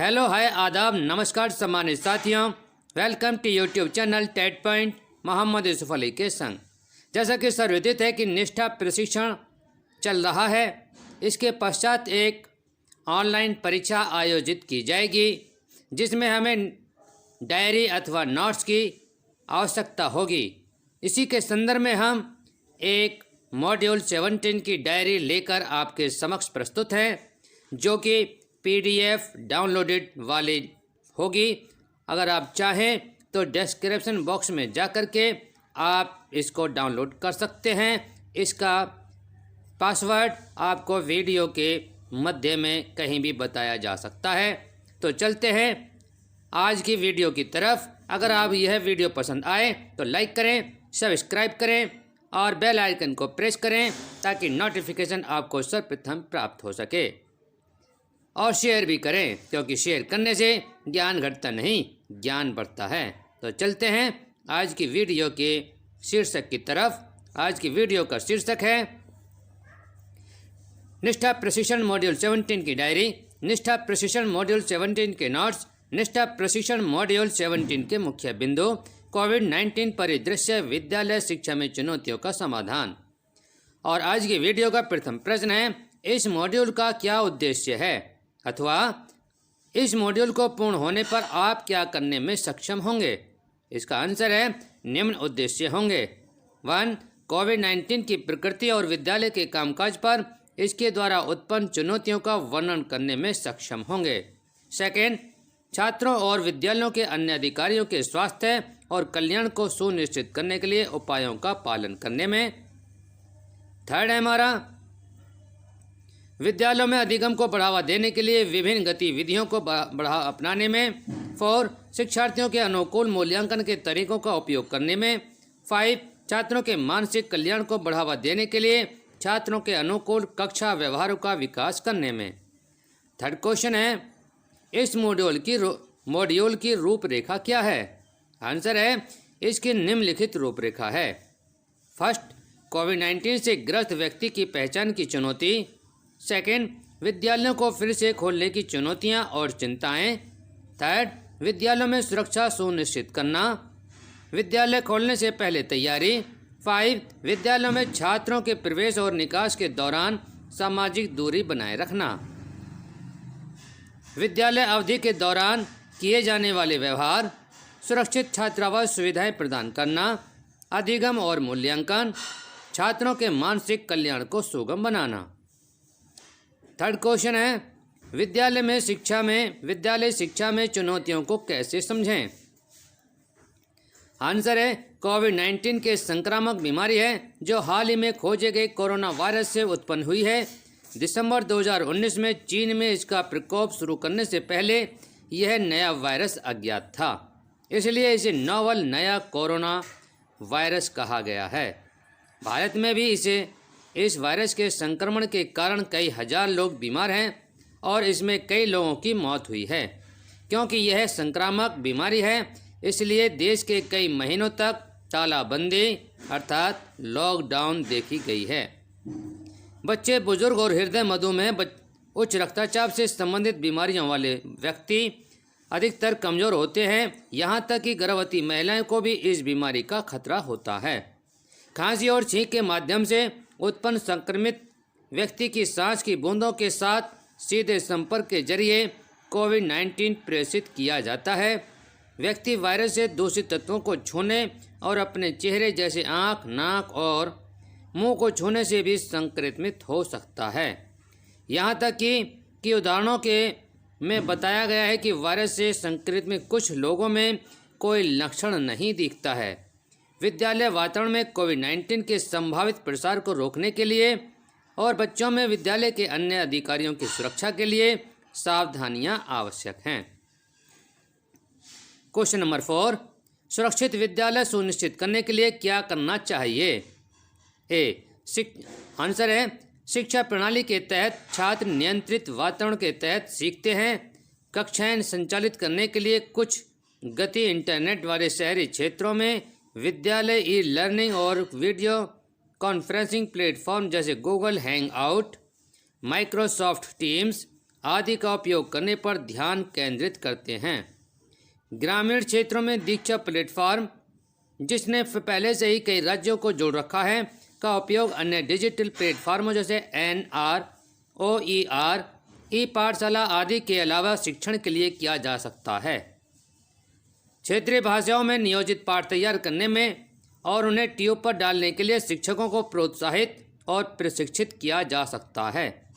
Hello hi आदाब नमस्कार सम्मानित साथियों, welcome to YouTube channel TET point Mohammad Yusuf Ali के संग। जैसा कि सर्वविदित है कि निष्ठा प्रशिक्षण चल रहा है, इसके पश्चात एक ऑनलाइन परीक्षा आयोजित की जाएगी जिसमें हमें डायरी अथवा नोट्स की आवश्यकता होगी। इसी के संदर्भ में हम एक मॉड्यूल 17 की डायरी लेकर आपके समक्ष प्रस्तुत हैं, जो कि पीडीएफ डाउनलोडेड वाली होगी। अगर आप चाहें तो डिस्क्रिप्शन बॉक्स में जा कर के आप इसको डाउनलोड कर सकते हैं। इसका पासवर्ड आपको वीडियो के मध्य में कहीं भी बताया जा सकता है। तो चलते हैं आज की वीडियो की तरफ। अगर आप यह वीडियो पसंद आए तो लाइक करें, सब्सक्राइब करें और बेल आइकन को प्रेस करें ताकि नोटिफिकेशन आपको सर्वप्रथम प्राप्त हो सके। और शेयर भी करें, क्योंकि शेयर करने से ज्ञान घटता नहीं, ज्ञान बढ़ता है। तो चलते हैं आज की वीडियो के शीर्षक की तरफ। आज की वीडियो का शीर्षक है निष्ठा प्रशिक्षण मॉड्यूल 17 की डायरी, निष्ठा प्रशिक्षण मॉड्यूल 17 के नोट्स, निष्ठा प्रशिक्षण मॉड्यूल 17 के मुख्य बिंदु, कोविड-19 परिदृश्य, विद्यालय शिक्षा में चुनौतियों का समाधान। और आज की वीडियो का प्रथम प्रश्न है, इस मॉड्यूल का क्या उद्देश्य है अथवा इस मॉड्यूल को पूर्ण होने पर आप क्या करने में सक्षम होंगे। इसका आंसर है निम्न उद्देश्य होंगे। 1. कोविड-19 की प्रकृति और विद्यालय के कामकाज पर इसके द्वारा उत्पन्न चुनौतियों का वर्णन करने में सक्षम होंगे। 2. छात्रों और विद्यालयों के अन्य अधिकारियों के स्वास्थ्य और कल्याण को सुनिश्चित करने के लिए उपायों का पालन करने में। 3rd है हमारा विद्यालयों में अधिगम को बढ़ावा देने के लिए विभिन्न गतिविधियों को अपनाने में। 4. शिक्षार्थियों के अनुकूल मूल्यांकन के तरीकों का उपयोग करने में। 5. छात्रों के मानसिक कल्याण को बढ़ावा देने के लिए छात्रों के अनुकूल कक्षा व्यवहारों का विकास करने में। 3rd क्वेश्चन है, इस मॉड्यूल की रूपरेखा क्या है। आंसर है इसकी निम्नलिखित रूपरेखा है। 1. कोविड-19 से ग्रस्त व्यक्ति की पहचान की चुनौती। 2. विद्यालयों को फिर से खोलने की चुनौतियां और चिंताएं। 3. विद्यालयों में सुरक्षा सुनिश्चित करना, विद्यालय खोलने से पहले तैयारी। 5. विद्यालयों में छात्रों के प्रवेश और निकास के दौरान सामाजिक दूरी बनाए रखना, विद्यालय अवधि के दौरान किए जाने वाले व्यवहार, सुरक्षित छात्रावास सुविधाएं प्रदान करना, अधिगम और मूल्यांकन, छात्रों के मानसिक कल्याण को सुगम बनाना। 3rd क्वेश्चन है, विद्यालय शिक्षा में चुनौतियों को कैसे समझें। आंसर है कोविड-19 के संक्रामक बीमारी है जो हाल ही में खोजे गए कोरोना वायरस से उत्पन्न हुई है। दिसंबर 2019 में चीन में इसका प्रकोप शुरू करने से पहले यह नया वायरस अज्ञात था, इसलिए इसे नोवल नया कोरोना वायरस कहा गया है। भारत में भी इस वायरस के संक्रमण के कारण कई हजार लोग बीमार हैं और इसमें कई लोगों की मौत हुई है। क्योंकि यह संक्रामक बीमारी है, इसलिए देश के कई महीनों तक तालाबंदी अर्थात लॉकडाउन देखी गई है। बच्चे, बुजुर्ग और हृदय मधुमेह, उच्च रक्तचाप से संबंधित बीमारियों वाले व्यक्ति अधिकतर कमज़ोर होते हैं। यहाँ तक कि गर्भवती महिलाएं को भी इस बीमारी का खतरा होता है। खांसी और छींक के माध्यम से उत्पन्न संक्रमित व्यक्ति की सांस की बूंदों के साथ सीधे संपर्क के जरिए कोविड-19 प्रेषित किया जाता है। व्यक्ति वायरस से दूषित तत्वों को छूने और अपने चेहरे जैसे आँख, नाक और मुंह को छूने से भी संक्रमित हो सकता है। यहाँ तक कि उदाहरणों में बताया गया है कि वायरस से संक्रमित कुछ लोगों में कोई लक्षण नहीं दिखता है। विद्यालय वातावरण में कोविड-19 के संभावित प्रसार को रोकने के लिए और बच्चों में विद्यालय के अन्य अधिकारियों की सुरक्षा के लिए सावधानियां आवश्यक हैं। क्वेश्चन नंबर 4, सुरक्षित विद्यालय सुनिश्चित करने के लिए क्या करना चाहिए। आंसर है शिक्षा प्रणाली के तहत छात्र नियंत्रित वातावरण के तहत सीखते हैं। कक्षाएं संचालित करने के लिए कुछ गति इंटरनेट वाले शहरी क्षेत्रों में विद्यालय ई लर्निंग और वीडियो कॉन्फ्रेंसिंग प्लेटफॉर्म जैसे Google hang out, Microsoft teams आदि का उपयोग करने पर ध्यान केंद्रित करते हैं। ग्रामीण क्षेत्रों में दीक्षा प्लेटफॉर्म, जिसने पहले से ही कई राज्यों को जोड़ रखा है, का उपयोग अन्य डिजिटल प्लेटफॉर्मों जैसे NR, OER, ई-पाठशाला आदि के अलावा शिक्षण के लिए किया जा सकता है। क्षेत्रीय भाषाओं में नियोजित पाठ तैयार करने में और उन्हें ट्यूब पर डालने के लिए शिक्षकों को प्रोत्साहित और प्रशिक्षित किया जा सकता है।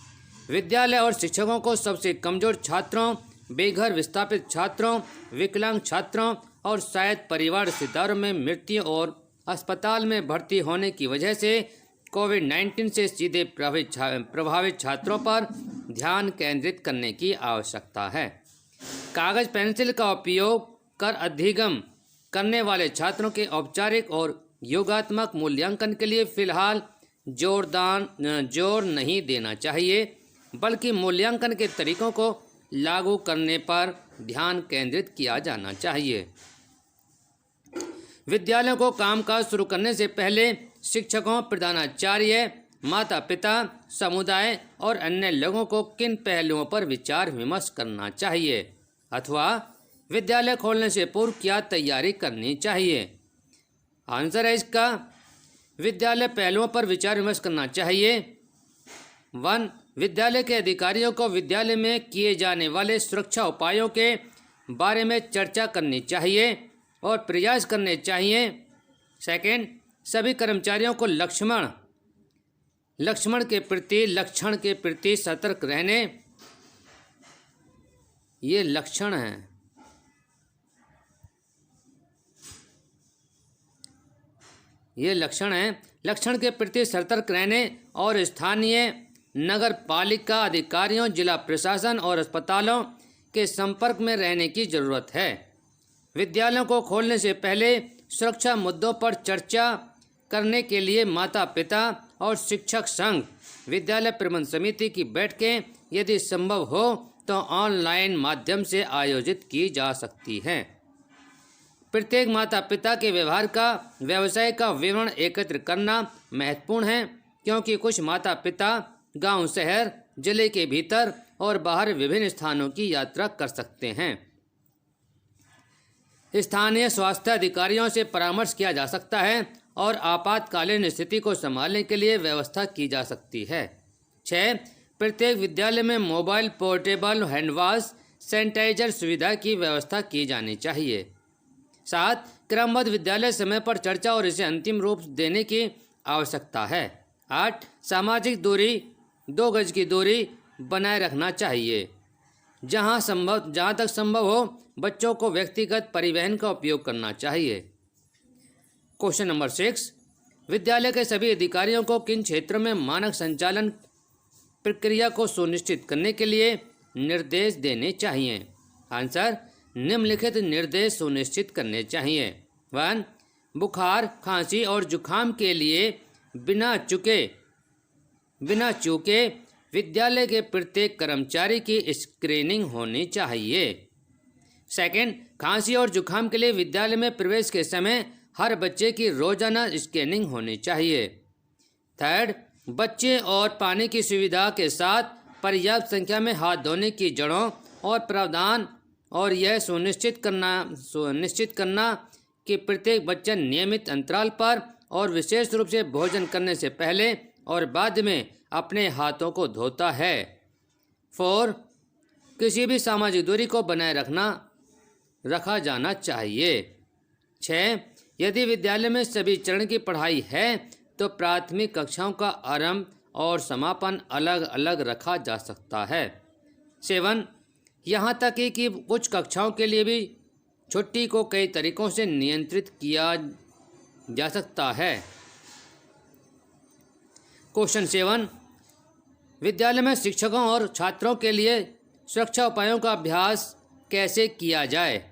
विद्यालय और शिक्षकों को सबसे कमजोर छात्रों, बेघर विस्थापित छात्रों, विकलांग छात्रों और शायद परिवार रिश्तेदारों में मृत्यु और अस्पताल में भर्ती होने की वजह से कोविड-19 से सीधे प्रभावित छात्रों पर ध्यान केंद्रित करने की आवश्यकता है। कागज पेंसिल का उपयोग कर अधिगम करने वाले छात्रों के औपचारिक और योगात्मक मूल्यांकन के लिए फिलहाल जोर नहीं देना चाहिए, बल्कि मूल्यांकन के तरीकों को लागू करने पर ध्यान केंद्रित किया जाना चाहिए। विद्यालयों को कामकाज शुरू करने से पहले शिक्षकों, प्रधानाचार्य, माता पिता, समुदाय और अन्य लोगों को किन पहलुओं पर विचार विमर्श करना चाहिए अथवा विद्यालय खोलने से पूर्व क्या तैयारी करनी चाहिए? आंसर है इसका, विद्यालय पहलुओं पर विचार विमर्श करना चाहिए। 1. विद्यालय के अधिकारियों को विद्यालय में किए जाने वाले सुरक्षा उपायों के बारे में चर्चा करनी चाहिए और प्रयास करने चाहिए। 2. सभी कर्मचारियों को लक्षण के प्रति सतर्क रहने, ये लक्षण हैं, लक्षण के प्रति सतर्क रहने और स्थानीय नगर पालिका अधिकारियों, जिला प्रशासन और अस्पतालों के संपर्क में रहने की जरूरत है। विद्यालयों को खोलने से पहले सुरक्षा मुद्दों पर चर्चा करने के लिए माता पिता और शिक्षक संघ, विद्यालय प्रबंध समिति की बैठकें यदि संभव हो तो ऑनलाइन माध्यम से आयोजित की जा सकती हैं। प्रत्येक माता पिता के व्यवसाय का विवरण एकत्र करना महत्वपूर्ण है, क्योंकि कुछ माता पिता गांव, शहर, जिले के भीतर और बाहर विभिन्न स्थानों की यात्रा कर सकते हैं। स्थानीय स्वास्थ्य अधिकारियों से परामर्श किया जा सकता है और आपातकालीन स्थिति को संभालने के लिए व्यवस्था की जा सकती है। 6. प्रत्येक विद्यालय में मोबाइल पोर्टेबल हैंडवॉश सैनिटाइजर सुविधा की व्यवस्था की जानी चाहिए। 7. क्रमबद्ध विद्यालय समय पर चर्चा और इसे अंतिम रूप देने की आवश्यकता है। 8. सामाजिक दूरी, 2 गज की दूरी बनाए रखना चाहिए। जहां तक संभव हो बच्चों को व्यक्तिगत परिवहन का उपयोग करना चाहिए। Question number 6. विद्यालय के सभी अधिकारियों को किन क्षेत्रों में मानक संचालन प्रक्रिया को सुनिश्चित करने के लिए निर्देश देने चाहिए? आंसर, निम्नलिखित निर्देश सुनिश्चित करने चाहिए। 1. बुखार, खांसी और जुखाम के लिए बिना चूके विद्यालय के प्रत्येक कर्मचारी की स्क्रीनिंग होनी चाहिए। 2. खांसी और जुखाम के लिए विद्यालय में प्रवेश के समय हर बच्चे की रोजाना स्कैनिंग होनी चाहिए। 3. बच्चे और पानी की सुविधा के साथ पर्याप्त संख्या में हाथ धोने की जड़ों और प्रावधान, और यह सुनिश्चित करना कि प्रत्येक बच्चा नियमित अंतराल पर और विशेष रूप से भोजन करने से पहले और बाद में अपने हाथों को धोता है। 4. किसी भी सामाजिक दूरी को बनाए रखा जाना चाहिए। 6. यदि विद्यालय में सभी चरण की पढ़ाई है तो प्राथमिक कक्षाओं का आरंभ और समापन अलग अलग रखा जा सकता है। 7. यहाँ तक कि कुछ कक्षाओं के लिए भी छुट्टी को कई तरीकों से नियंत्रित किया जा सकता है। क्वेश्चन 7. विद्यालय में शिक्षकों और छात्रों के लिए सुरक्षा उपायों का अभ्यास कैसे किया जाए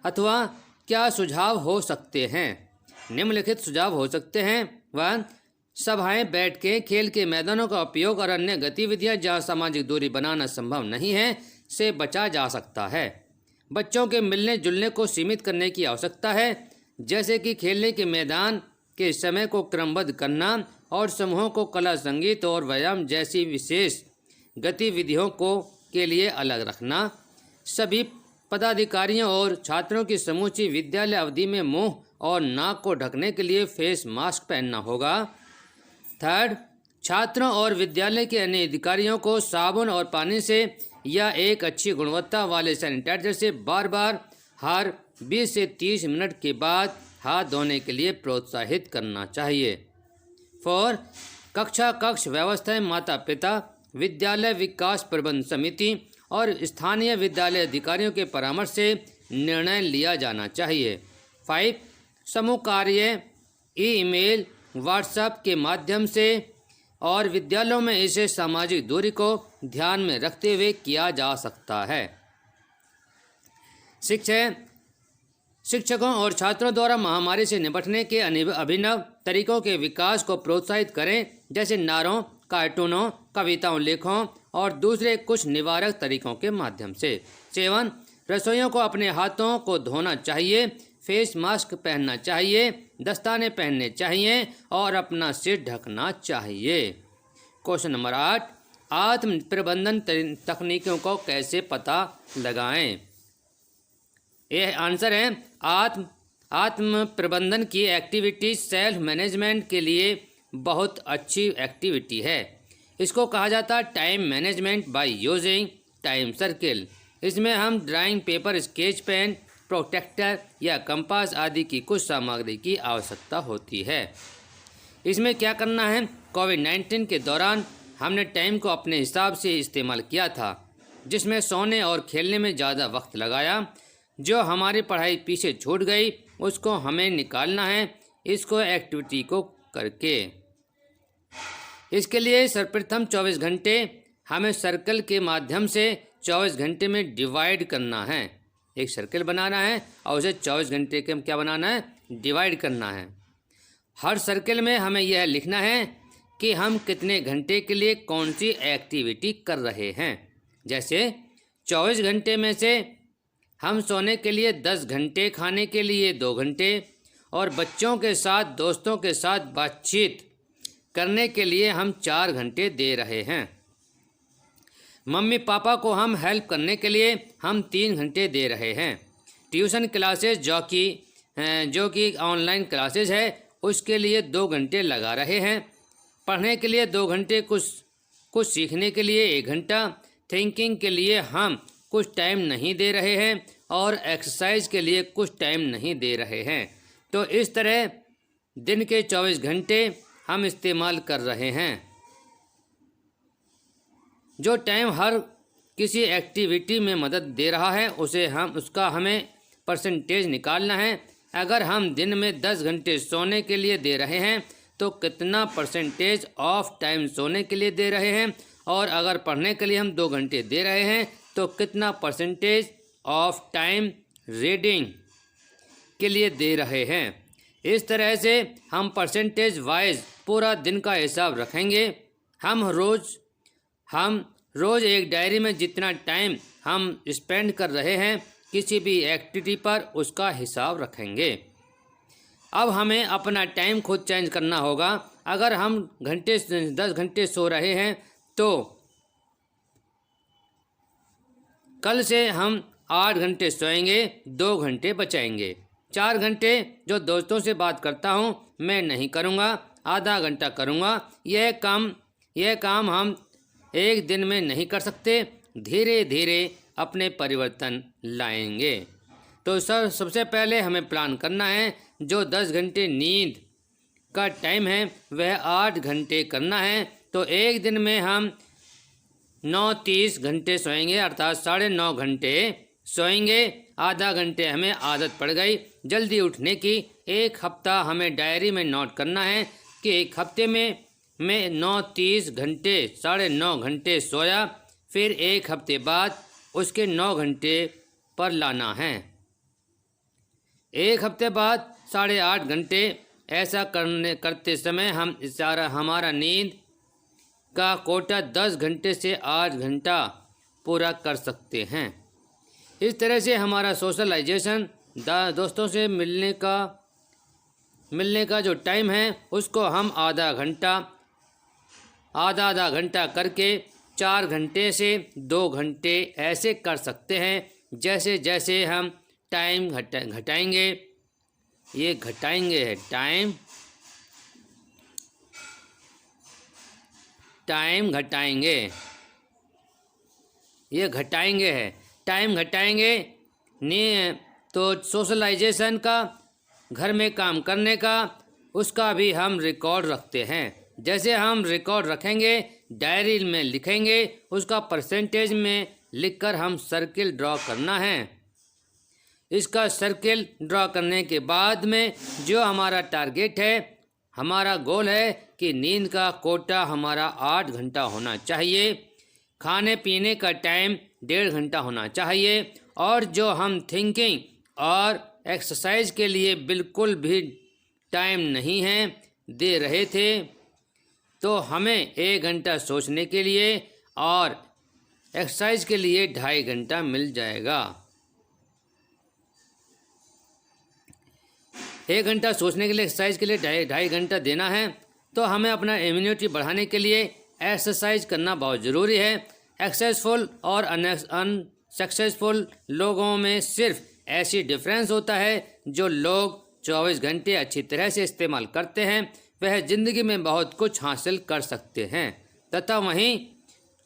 अथवा क्या सुझाव हो सकते हैं? निम्नलिखित सुझाव हो सकते हैं। 1. सभाएं, बैठकें, खेल के मैदानों का उपयोग और अन्य गतिविधियां जहां सामाजिक दूरी बनाना संभव नहीं है से बचा जा सकता है। बच्चों के मिलने जुलने को सीमित करने की आवश्यकता है, जैसे कि खेलने के मैदान के समय को क्रमबद्ध करना और समूहों को कला, संगीत और व्यायाम जैसी विशेष गतिविधियों को के लिए अलग रखना। सभी पदाधिकारियों और छात्रों की समूची विद्यालय अवधि में मुंह और नाक को ढकने के लिए फेस मास्क पहनना होगा। थर्ड, छात्रों और विद्यालय के अन्य अधिकारियों को साबुन और पानी से या एक अच्छी गुणवत्ता वाले सैनिटाइजर से बार बार हर 20 से 30 मिनट के बाद हाथ धोने के लिए प्रोत्साहित करना चाहिए। 4, कक्षा कक्ष व्यवस्थाएं माता पिता, विद्यालय विकास प्रबंध समिति और स्थानीय विद्यालय अधिकारियों के परामर्श से निर्णय लिया जाना चाहिए। 5, समूह कार्य ईमेल, व्हाट्सएप के माध्यम से और विद्यालयों में इसे सामाजिक दूरी को ध्यान में रखते हुए किया जा सकता है। 6, शिक्षकों और छात्रों द्वारा महामारी से निपटने के अभिनव तरीकों के विकास को प्रोत्साहित करें, जैसे नारों, कार्टूनों, कविताओं, लेखों और दूसरे कुछ निवारक तरीकों के माध्यम से। 7, रसोइयों को अपने हाथों को धोना चाहिए, फेस मास्क पहनना चाहिए, दस्ताने पहनने चाहिए और अपना सिर ढकना चाहिए। क्वेश्चन नंबर 8, आत्म प्रबंधन तकनीकों को कैसे पता लगाएं? यह आंसर है आत्म प्रबंधन की एक्टिविटी सेल्फ मैनेजमेंट के लिए बहुत अच्छी एक्टिविटी है। इसको कहा जाता है time management by using time circle. इसमें हम drawing paper, sketch pen, protractor या कंपास आदि की कुछ सामग्री की आवश्यकता होती है। इसमें क्या करना है, कोविड-19 के दौरान हमने टाइम को अपने हिसाब से इस्तेमाल किया था, जिसमें सोने और खेलने में ज़्यादा वक्त लगाया। जो हमारी पढ़ाई पीछे छूट गई उसको हमें निकालना है, इसको एक्टिविटी को करके। इसके लिए सर्वप्रथम 24 घंटे हमें सर्कल के माध्यम से 24 घंटे में डिवाइड करना है। एक सर्कल बनाना है और उसे 24 घंटे के क्या बनाना है, डिवाइड करना है। हर सर्कल में हमें यह लिखना है कि हम कितने घंटे के लिए कौन सी एक्टिविटी कर रहे हैं। जैसे 24 घंटे में से हम सोने के लिए 10 घंटे, खाने के लिए 2 घंटे और बच्चों के साथ, दोस्तों के साथ बातचीत करने के लिए हम 4 घंटे दे रहे हैं। मम्मी पापा को हम हेल्प करने के लिए हम 3 घंटे दे रहे हैं। ट्यूशन क्लासेस जो कि ऑनलाइन क्लासेस है उसके लिए 2 घंटे लगा रहे हैं। पढ़ने के लिए 2 घंटे, कुछ सीखने के लिए 1 घंटा, थिंकिंग के लिए हम कुछ टाइम नहीं दे रहे हैं और एक्सरसाइज के लिए कुछ टाइम नहीं दे रहे हैं। तो इस तरह दिन के 24 घंटे हम इस्तेमाल कर रहे हैं। जो टाइम हर किसी एक्टिविटी में मदद दे रहा है उसका हमें परसेंटेज निकालना है। अगर हम दिन में 10 घंटे सोने के लिए दे रहे हैं तो कितना परसेंटेज ऑफ टाइम सोने के लिए दे रहे हैं, और अगर पढ़ने के लिए हम 2 घंटे दे रहे हैं तो कितना परसेंटेज ऑफ टाइम रीडिंग के लिए दे रहे हैं। इस तरह से हम परसेंटेज वाइज पूरा दिन का हिसाब रखेंगे। हम रोज़ एक डायरी में जितना टाइम हम स्पेंड कर रहे हैं किसी भी एक्टिविटी पर उसका हिसाब रखेंगे। अब हमें अपना टाइम खुद चेंज करना होगा। अगर हम 10 घंटे सो रहे हैं तो कल से हम 8 घंटे सोएंगे, 2 घंटे बचाएंगे। 4 घंटे जो दोस्तों से बात करता हूँ मैं नहीं करूँगा, आधा घंटा करूँगा। यह काम हम एक दिन में नहीं कर सकते, धीरे धीरे अपने परिवर्तन लाएंगे। तो सबसे पहले हमें प्लान करना है। जो 10 घंटे नींद का टाइम है वह 8 घंटे करना है। तो एक दिन में हम 9-30 घंटे सोएंगे, अर्थात 9.5 घंटे सोएंगे। आधा घंटे हमें आदत पड़ गई जल्दी उठने की। एक हफ्ता हमें डायरी में नोट करना है कि एक हफ्ते में मैं 9-30 घंटे 9.5 घंटे सोया, फिर एक हफ्ते बाद उसके 9 घंटे पर लाना है। एक हफ्ते बाद 8.5 घंटे। ऐसा करते समय हमारा नींद का कोटा 10 घंटे से 8 घंटा पूरा कर सकते हैं। इस तरह से हमारा सोशलाइजेशन, दोस्तों से मिलने का जो टाइम है उसको हम आधा आधा घंटा करके 4 घंटे से 2 घंटे ऐसे कर सकते हैं। जैसे जैसे हम टाइम घटाएंगे, ये घटाएंगे है टाइम घटाएंगे, ये घटाएंगे है टाइम घटाएंगे नहीं तो सोशलाइजेशन का, घर में काम करने का, उसका भी हम रिकॉर्ड रखते हैं। जैसे हम रिकॉर्ड रखेंगे, डायरी में लिखेंगे, उसका परसेंटेज में लिखकर हम सर्किल ड्रॉ करना है। इसका सर्किल ड्रॉ करने के बाद में जो हमारा टारगेट है, हमारा गोल है कि नींद का कोटा हमारा 8 घंटा होना चाहिए, खाने पीने का टाइम 1.5 घंटा होना चाहिए, और जो हम थिंकिंग और एक्सरसाइज के लिए बिल्कुल भी टाइम नहीं है दे रहे थे, तो हमें 1 घंटा सोचने के लिए और एक्सरसाइज के लिए 2.5 घंटा मिल जाएगा। 1 घंटा सोचने के लिए, एक्सरसाइज के लिए 2.5 घंटा देना है। तो हमें अपना इम्यूनिटी बढ़ाने के लिए एक्सरसाइज करना बहुत ज़रूरी है। सक्सेसफुल और अनसक्सेसफुल लोगों में सिर्फ ऐसी डिफरेंस होता है, जो लोग 24 घंटे अच्छी तरह से इस्तेमाल करते हैं वह ज़िंदगी में बहुत कुछ हासिल कर सकते हैं, तथा वहीं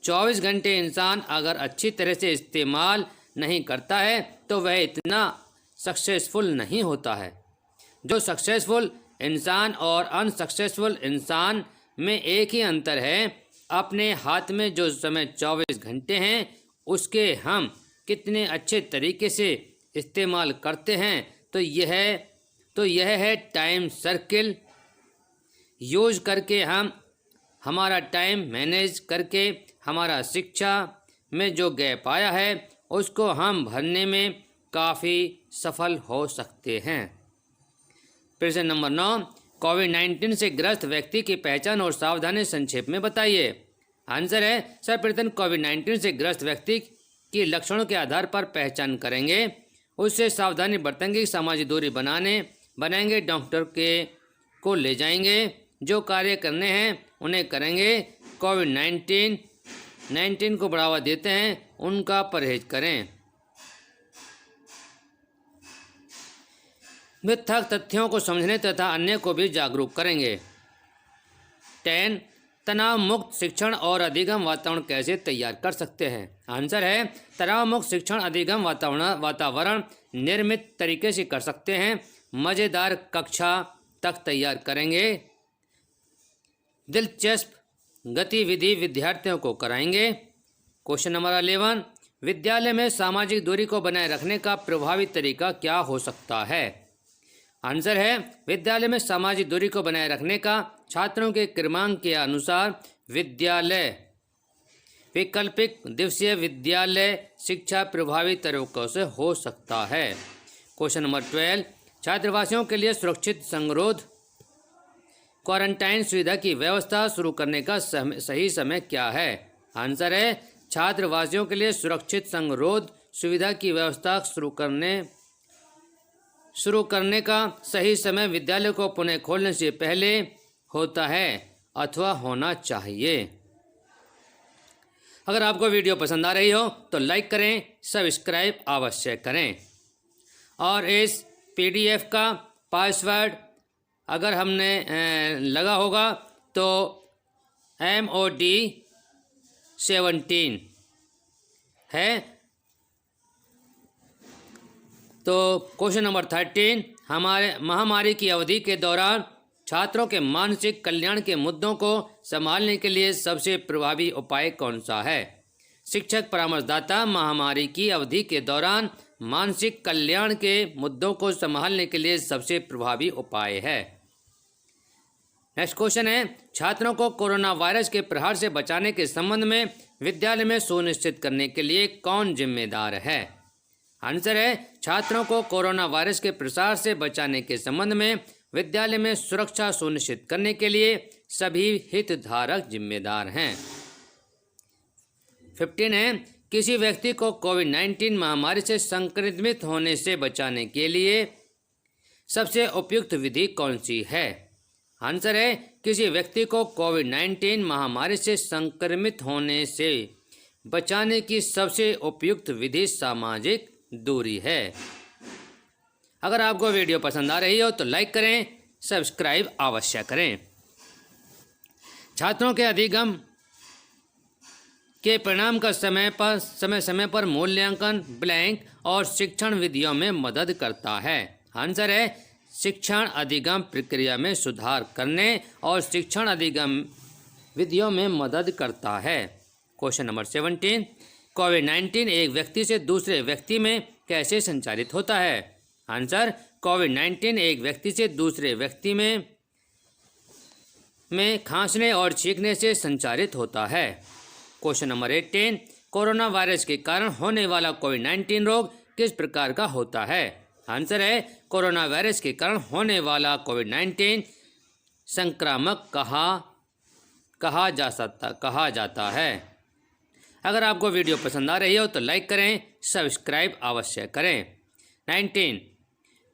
24 घंटे इंसान अगर अच्छी तरह से इस्तेमाल नहीं करता है तो वह इतना सक्सेसफुल नहीं होता है। जो सक्सेसफुल इंसान और अनसक्सेसफुल इंसान में एक ही अंतर है, अपने हाथ में जो समय 24 घंटे हैं उसके हम कितने अच्छे तरीके से इस्तेमाल करते हैं। तो यह है टाइम सर्किल। यूज करके हम हमारा टाइम मैनेज करके हमारा शिक्षा में जो गैप आया है उसको हम भरने में काफ़ी सफल हो सकते हैं। प्रश्न नंबर 9, कोविड-19 से ग्रस्त व्यक्ति की पहचान और सावधानी संक्षेप में बताइए। आंसर है सर्वप्रथम कोविड-19 से ग्रस्त व्यक्ति की लक्षणों के आधार पर पहचान करेंगे, उससे सावधानी बरतेंगे, सामाजिक दूरी बनाएंगे, डॉक्टर को ले जाएंगे, जो कार्य करने हैं उन्हें करेंगे। कोविड-19 को बढ़ावा देते हैं उनका परहेज करें। मिथ्यात्मक तथ्यों को समझने तथा अन्य को भी जागरूक करेंगे। 10, तनाव मुक्त शिक्षण और अधिगम वातावरण कैसे तैयार कर सकते हैं। आंसर है तनाव मुक्त शिक्षण अधिगम वातावरण निर्मित तरीके से कर सकते हैं। मज़ेदार कक्षा तक तैयार करेंगे, दिलचस्प गतिविधि विद्यार्थियों को कराएंगे। क्वेश्चन नंबर 11, विद्यालय में सामाजिक दूरी को बनाए रखने का प्रभावी तरीका क्या हो सकता है। आंसर है विद्यालय में सामाजिक दूरी को बनाए रखने का छात्रों के क्रमांक के अनुसार विद्यालय वैकल्पिक दिवसीय विद्यालय शिक्षा प्रभावी तरीकों से हो सकता है। क्वेश्चन नंबर 12, छात्रावासियों के लिए सुरक्षित संगरोध क्वारंटाइन सुविधा की व्यवस्था शुरू करने का सही समय क्या है। आंसर है छात्रावासियों के लिए सुरक्षित संगरोध सुविधा की व्यवस्था शुरू करने का सही समय विद्यालय को पुनः खोलने से पहले होता है अथवा होना चाहिए। अगर आपको वीडियो पसंद आ रही हो तो लाइक करें, सब्सक्राइब अवश्य करें, और इस PDF का पासवर्ड अगर हमने लगा होगा तो MOD 17 है। तो क्वेश्चन नंबर 13, हमारे महामारी की अवधि के दौरान छात्रों के मानसिक कल्याण के मुद्दों को संभालने के लिए सबसे प्रभावी उपाय कौन सा है। शिक्षक परामर्शदाता महामारी की अवधि के दौरान मानसिक कल्याण के मुद्दों को संभालने के लिए सबसे प्रभावी उपाय है। नेक्स्ट क्वेश्चन है छात्रों को कोरोना वायरस के प्रहार से बचाने के संबंध में विद्यालय में सुनिश्चित करने के लिए कौन जिम्मेदार है। आंसर है छात्रों को कोरोना वायरस के प्रसार से बचाने के संबंध में विद्यालय में सुरक्षा सुनिश्चित करने के लिए सभी हितधारक जिम्मेदार हैं। 15 है किसी व्यक्ति को कोविड-19 महामारी से संक्रमित होने से बचाने के लिए सबसे उपयुक्त विधि कौन सी है। आंसर है किसी व्यक्ति को कोविड-19 महामारी से संक्रमित होने से बचाने की सबसे उपयुक्त विधि सामाजिक दूरी है। अगर आपको वीडियो पसंद आ रही हो तो लाइक करें, सब्सक्राइब अवश्य करें। छात्रों के अधिगम के परिणाम का समय पर मूल्यांकन, ब्लैंक और शिक्षण विधियों में मदद करता है। आंसर है शिक्षण अधिगम प्रक्रिया में सुधार करने और शिक्षण अधिगम विधियों में मदद करता है। क्वेश्चन नंबर 17, कोविड-19 एक व्यक्ति से दूसरे व्यक्ति में कैसे संचारित होता है? आंसर कोविड-19 एक व्यक्ति से दूसरे व्यक्ति में खांसने और छींकने से संचारित होता है। क्वेश्चन नंबर 18, कोरोना वायरस के कारण होने वाला कोविड-19 रोग किस प्रकार का होता है? आंसर है कोरोना वायरस के कारण होने वाला कोविड-19 संक्रामक कहा जाता है। अगर आपको वीडियो पसंद आ रही हो तो लाइक करें, सब्सक्राइब अवश्य करें। 19,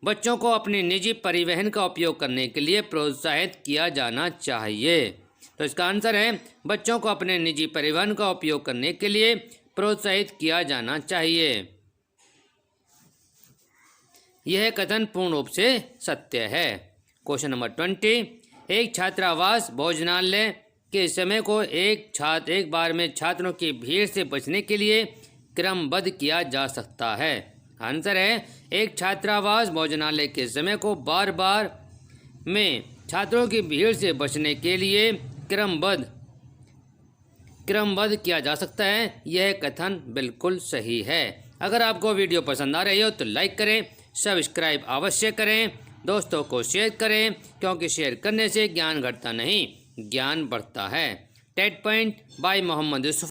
बच्चों को अपने निजी परिवहन का उपयोग करने के लिए प्रोत्साहित किया जाना चाहिए। तो इसका आंसर है बच्चों को अपने निजी परिवहन का उपयोग करने के लिए प्रोत्साहित किया जाना चाहिए। यह कथन पूर्ण रूप से सत्य है। क्वेश्चन नंबर 20, एक छात्रावास भोजनालय के समय को एक बार में छात्रों की भीड़ से बचने के लिए क्रमबद्ध किया जा सकता है। आंसर है एक छात्रावास भोजनालय के समय को बार में छात्रों की भीड़ से बचने के लिए क्रमबद्ध किया जा सकता है। यह कथन बिल्कुल सही है। अगर आपको वीडियो पसंद आ रही हो तो लाइक करें, सब्सक्राइब अवश्य करें, दोस्तों को शेयर करें, क्योंकि शेयर करने से ज्ञान घटता नहीं, ज्ञान बढ़ता है। TET point by Mohammad Yusuf.